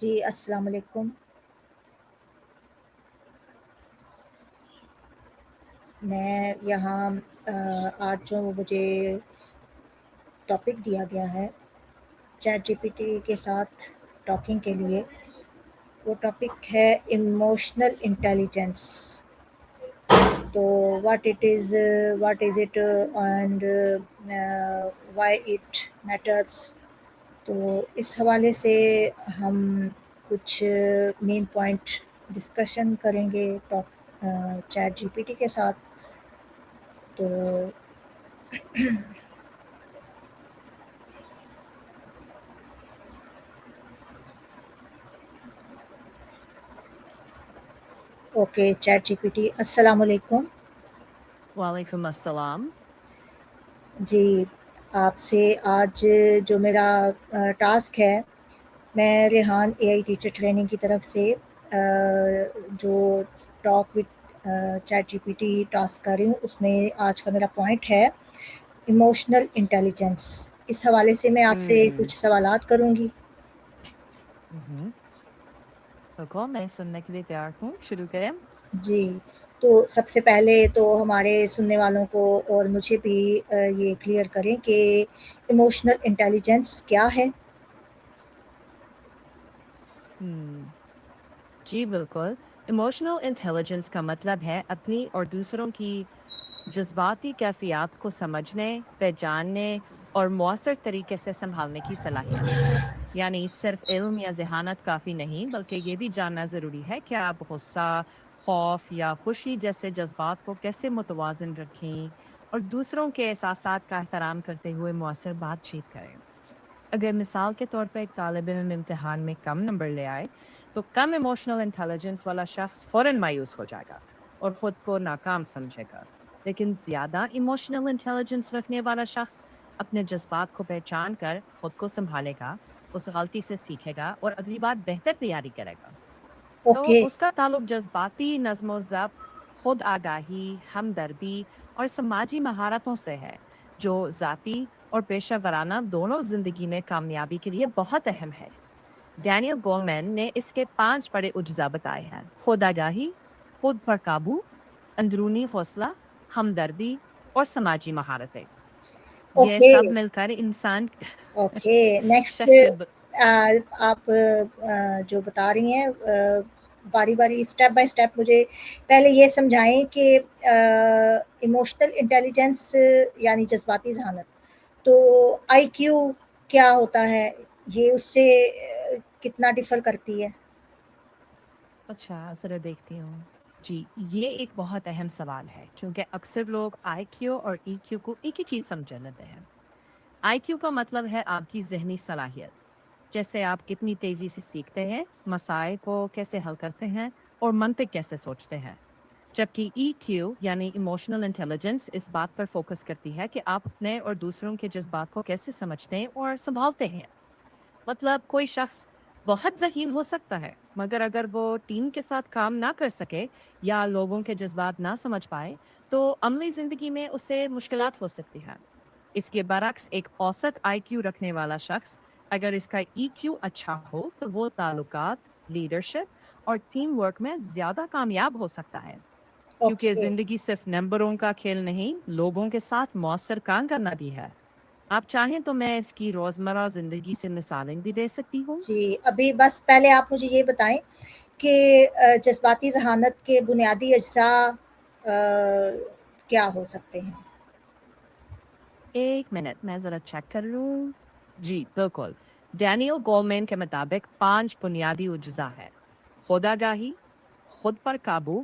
جی السلام علیکم. میں یہاں آج جو مجھے ٹاپک دیا گیا ہے چیٹ جی پی ٹی کے ساتھ ٹاکنگ کے لیے، وہ ٹاپک ہے ایموشنل انٹیلیجنس. تو what is it and why it matters. تو اس حوالے سے ہم کچھ مین پوائنٹ ڈسکشن کریں گے چیٹ جی پی ٹی کے ساتھ. تو okay chat G P T, السلام علیکم. وعلیکم السلام. جی آپ سے آج جو میرا ٹاسک ہے، میں Rehan A I teacher training کی طرف سے جو talk with chat G P T task کر رہی ہوں، اس میں آج کا میرا پوائنٹ ہے ایموشنل انٹیلیجنس. اس حوالے سے میں آپ سے کچھ سوالات کروں گی. بالکل، میں سننے کے لیے تیار ہوں. شروع کریں. جی تو سب سے پہلے تو ہمارے سننے والوں کو اور مجھے بھی یہ کلیئر کریں کہ ایموشنل انٹیلیجنس کیا ہے. جی بالکل. ایموشنل انٹیلیجنس کا مطلب ہے اپنی اور دوسروں کی جذباتی کیفیات کو سمجھنے، پہچاننے اور مؤثر طریقے سے سنبھالنے کی صلاحیت. یعنی صرف علم یا ذہانت کافی نہیں، بلکہ یہ بھی جاننا ضروری ہے کہ آپ غصہ، خوف یا خوشی جیسے جذبات کو کیسے متوازن رکھیں اور دوسروں کے احساسات کا احترام کرتے ہوئے مؤثر بات چیت کریں. اگر مثال کے طور پر ایک طالب علم امتحان میں کم نمبر لے آئے تو کم ایموشنل انٹیلیجنس والا شخص فوراً مایوس ہو جائے گا اور خود کو ناکام سمجھے گا. لیکن زیادہ ایموشنل انٹیلیجنس رکھنے والا شخص اپنے جذبات کو پہچان کر خود کو سنبھالے گا، اس غلطی سے سیکھے گا اور اگلی بار بہتر تیاری کرے گا. تو اوکے اس کا تعلق جذباتی نظم و ضبط، خود آگاہی، ہمدردی اور سماجی مہارتوں سے ہے، جو ذاتی اور پیشہ ورانہ دونوں زندگی میں کامیابی کے لیے بہت اہم ہے. ڈینیل گولمین نے اس کے 5 بڑے اجزاء بتائے ہیں: خود آگاہی، خود پر قابو، اندرونی حوصلہ، ہمدردی اور سماجی مہارتیں. یہ اوکے سب مل کر انسان اوکے نیکسٹ. شخصیت آپ جو بتا رہی ہیں باری باری اسٹیپ بائی اسٹیپ مجھے پہلے یہ سمجھائیں کہ ایموشنل انٹیلیجنس یعنی جذباتی ذہانت، تو آئی کیو کیا ہوتا ہے، یہ اس سے کتنا ڈفر کرتی ہے؟ اچھا ذرا دیکھتی ہوں. جی یہ ایک بہت اہم سوال ہے کیونکہ اکثر لوگ آئی کیو اور ای کیو کو ایک ہی چیز سمجھ لیتے ہیں. آئی کیو کا مطلب ہے آپ کی ذہنی صلاحیت، جیسے آپ کتنی تیزی سے سیکھتے ہیں، مسائل کو کیسے حل کرتے ہیں اور منطق کیسے سوچتے ہیں. جبکہ ای کیو یعنی ایموشنل انٹیلیجنس اس بات پر فوکس کرتی ہے کہ آپ اپنے اور دوسروں کے جذبات کو کیسے سمجھتے ہیں اور سنبھالتے ہیں. مطلب کوئی شخص بہت ذہین ہو سکتا ہے، مگر اگر وہ ٹیم کے ساتھ کام نہ کر سکے یا لوگوں کے جذبات نہ سمجھ پائے تو عملی زندگی میں اس سے مشکلات ہو سکتی ہیں. اس کے برعکس ایک اوسط آئی کیو رکھنے والا شخص اگر اس کا ای کیو اچھا ہو تو وہ تعلقات، لیڈرشپ اور ٹیم ورک میں زیادہ کامیاب ہو سکتا ہے. کیونکہ اوکے زندگی صرف نمبروں کا کھیل نہیں، لوگوں کے ساتھ مؤثر کام کرنا بھی ہے. آپ چاہیں تو میں اس کی روزمرہ زندگی سے مثالیں بھی دے سکتی ہوں. جی ابھی بس پہلے آپ مجھے یہ بتائیں کہ جذباتی ذہانت کے بنیادی اجزاء کیا ہو سکتے ہیں؟ ایک منٹ میں ذرا چیک کر لوں. جی بالکل. ڈینیل گولمین کے مطابق 5 بنیادی اجزاء ہے: خود آگاہی، خود پر قابو،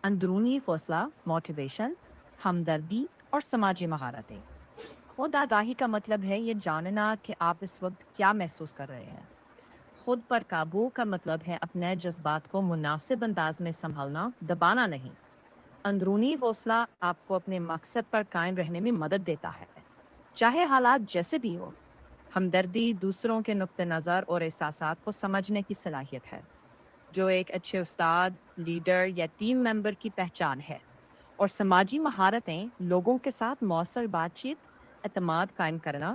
اندرونی حوصلہ موٹیویشن، ہمدردی اور سماجی مہارتیں. خود آگاہی کا مطلب ہے یہ جاننا کہ آپ اس وقت کیا محسوس کر رہے ہیں. خود پر قابو کا مطلب ہے اپنے جذبات کو مناسب انداز میں سنبھالنا، دبانا نہیں. اندرونی حوصلہ آپ کو اپنے مقصد پر قائم رہنے میں مدد دیتا ہے، چاہے حالات جیسے بھی ہو. ہمدردی دوسروں کے نقطہ نظر اور احساسات کو سمجھنے کی صلاحیت ہے، جو ایک اچھے استاد، لیڈر یا ٹیم ممبر کی پہچان ہے. اور سماجی مہارتیں لوگوں کے ساتھ مؤثر بات چیت، اعتماد قائم کرنا،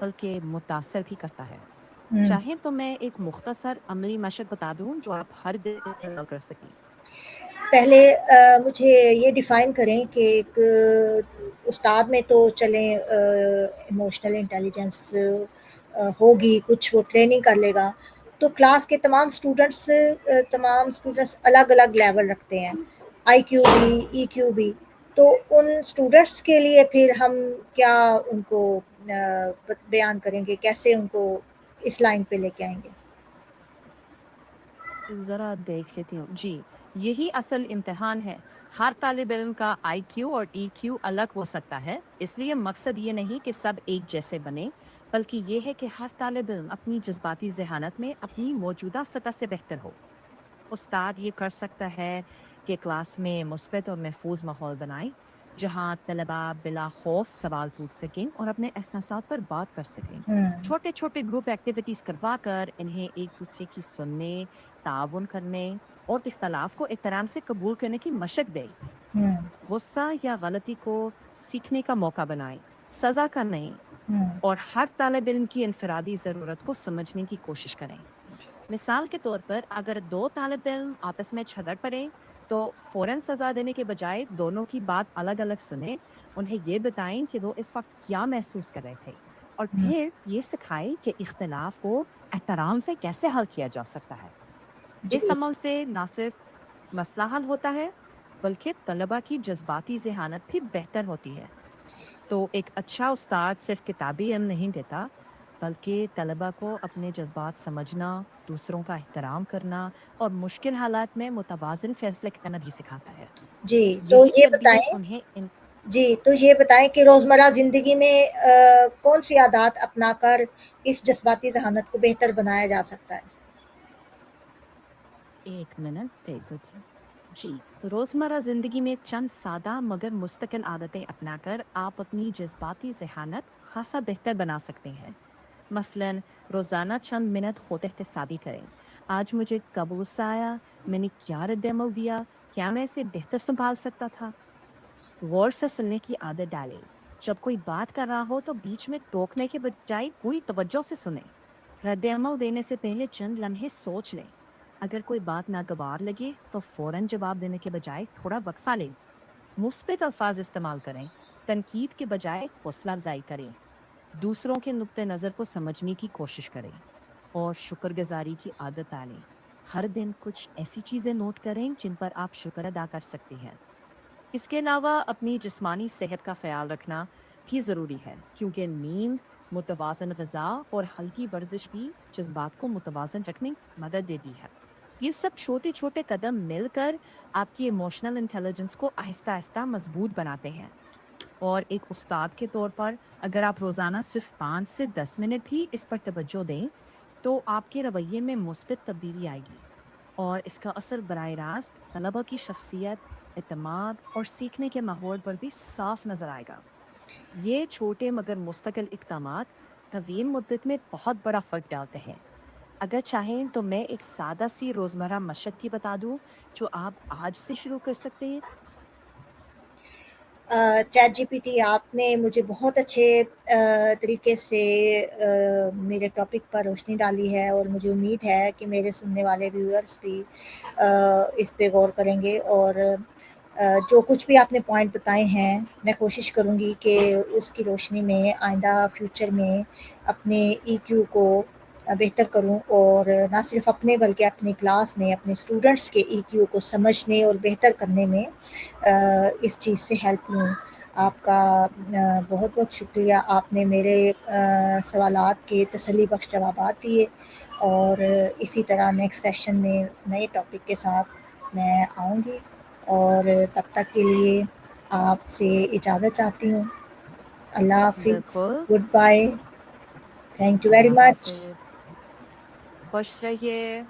بلکہ متاثر بھی کرتا ہے. ہوں. چاہیں تو میں ایک مختصر عملی مشق بتا دوں جو آپ ہر دن استعمال کر سکیں. پہلے مجھے یہ ڈیفائن کریں کہ ایک استاد میں تو چلیں ایموشنل انٹیلیجنس ہوگی، کچھ وہ ٹریننگ کر لے گا، تو کلاس کے تمام اسٹوڈنٹس الگ الگ لیول رکھتے ہیں، آئی کیو بھی، ای کیو بھی. تو ان اسٹوڈنٹس کے لیے پھر ہم کیا ان کو بیان کریں گے، کیسے ان کو اس لائن پہ لے کے آئیں گے؟ ذرا دیکھ لیتی ہوں. جی، یہی اصل امتحان ہے. ہر طالب علم کا آئی کیو اور ای کیو الگ ہو سکتا ہے، اس لیے مقصد یہ نہیں کہ سب ایک جیسے بنے، بلکہ یہ ہے کہ ہر طالب علم اپنی جذباتی ذہانت میں اپنی موجودہ سطح سے بہتر ہو. استاد یہ کر سکتا ہے کہ کلاس میں مثبت اور محفوظ ماحول بنائیں جہاں طلباء بلا خوف سوال پوچھ سکیں اور اپنے احساسات پر بات کر سکیں. چھوٹے چھوٹے گروپ ایکٹیویٹیز کروا کر انہیں ایک دوسرے کی سننے، تعاون کرنے اور اختلاف کو احترام سے قبول کرنے کی مشق دیں. ہوں. غصہ یا غلطی کو سیکھنے کا موقع بنائیں، سزا کا نہیں. ہوں. اور ہر طالب علم کی انفرادی ضرورت کو سمجھنے کی کوشش کریں. مثال کے طور پر اگر دو طالب علم آپس میں جھگڑ پڑیں تو فوراً سزا دینے کے بجائے دونوں کی بات الگ الگ سنیں، انہیں یہ بتائیں کہ وہ اس وقت کیا محسوس کر رہے تھے، اور پھر یہ سکھائیں کہ اختلاف کو احترام سے کیسے حل کیا جا سکتا ہے. جی. اس عمل سے نہ صرف مسئلہ حل ہوتا ہے بلکہ طلباء کی جذباتی ذہانت بھی بہتر ہوتی ہے. تو ایک اچھا استاد صرف کتابی علم نہیں دیتا بلکہ طلباء کو اپنے جذبات سمجھنا، دوسروں کا احترام کرنا اور مشکل حالات میں متوازن فیصلے کرنا بھی سکھاتا ہے. جی تو یہی یہ تربیت بتائیں انہیں جی تو یہ بتائیں کہ روزمرہ زندگی میں کون سی عادات اپنا کر اس جذباتی ذہانت کو بہتر بنایا جا سکتا ہے؟ ایک منٹ دیکھ لیتی ہوں. جی، روزمرہ زندگی میں چند سادہ مگر مستقل عادتیں اپنا کر آپ اپنی جذباتی ذہانت خاصا بہتر بنا سکتے ہیں. مثلاً روزانہ چند منٹ خود احتسابی کریں. آج مجھے کب غصہ آیا، میں نے کیا رد عمل دیا، کیا میں اسے بہتر سنبھال سکتا تھا. غور سے سننے کی عادت ڈالیں. جب کوئی بات کر رہا ہو تو بیچ میں ٹوکنے کے بجائے پوری توجہ سے سنیں. رد عمل دینے سے پہلے چند لمحے سوچ لیں. اگر کوئی بات ناگوار لگے تو فوراً جواب دینے کے بجائے تھوڑا وقفہ لیں. مثبت الفاظ استعمال کریں، تنقید کے بجائے حوصلہ افزائی کریں. دوسروں کے نقطۂ نظر کو سمجھنے کی کوشش کریں اور شکر گزاری کی عادت ڈالیں. ہر دن کچھ ایسی چیزیں نوٹ کریں جن پر آپ شکر ادا کر سکتے ہیں. اس کے علاوہ اپنی جسمانی صحت کا خیال رکھنا بھی ضروری ہے، کیونکہ نیند، متوازن غذا اور ہلکی ورزش بھی جذبات کو متوازن رکھنے میں مدد دیتی ہے. یہ سب چھوٹے چھوٹے قدم مل کر آپ کی ایموشنل انٹیلیجنس کو آہستہ آہستہ مضبوط بناتے ہیں. اور ایک استاد کے طور پر اگر آپ روزانہ صرف 5 سے 10 منٹ بھی اس پر توجہ دیں تو آپ کے رویے میں مثبت تبدیلی آئے گی، اور اس کا اثر براہ راست طلباء کی شخصیت، اعتماد اور سیکھنے کے ماحول پر بھی صاف نظر آئے گا. یہ چھوٹے مگر مستقل اقدامات طویل مدت میں بہت بڑا فرق ڈالتے ہیں. اگر چاہیں تو میں ایک سادہ سی روزمرہ مشق بھی بتا دوں جو آپ آج سے شروع کر سکتے ہیں. چیٹ جی پی ٹی آپ نے مجھے بہت اچھے طریقے سے میرے ٹاپک پر روشنی ڈالی ہے، اور مجھے امید ہے کہ میرے سننے والے ویورز بھی اس پہ غور کریں گے، اور جو کچھ بھی آپ نے پوائنٹ بتائے ہیں میں کوشش کروں گی کہ اس کی روشنی میں آئندہ فیوچر میں اپنے ای کیو کو بہتر کروں، اور نہ صرف اپنے بلکہ اپنی کلاس میں اپنے اسٹوڈنٹس کے ای کیو کو سمجھنے اور بہتر کرنے میں اس چیز سے ہیلپ لوں. آپ کا بہت بہت شکریہ. آپ نے میرے سوالات کے تسلی بخش جوابات دیے، اور اسی طرح نیکسٹ سیشن میں نئے ٹاپک کے ساتھ میں آؤں گی، اور تب تک کے لیے آپ سے اجازت چاہتی ہوں. اللہ حافظ. بالکل. Good bye. Thank you very اللہ مچ. حافظ. خوش رہیے.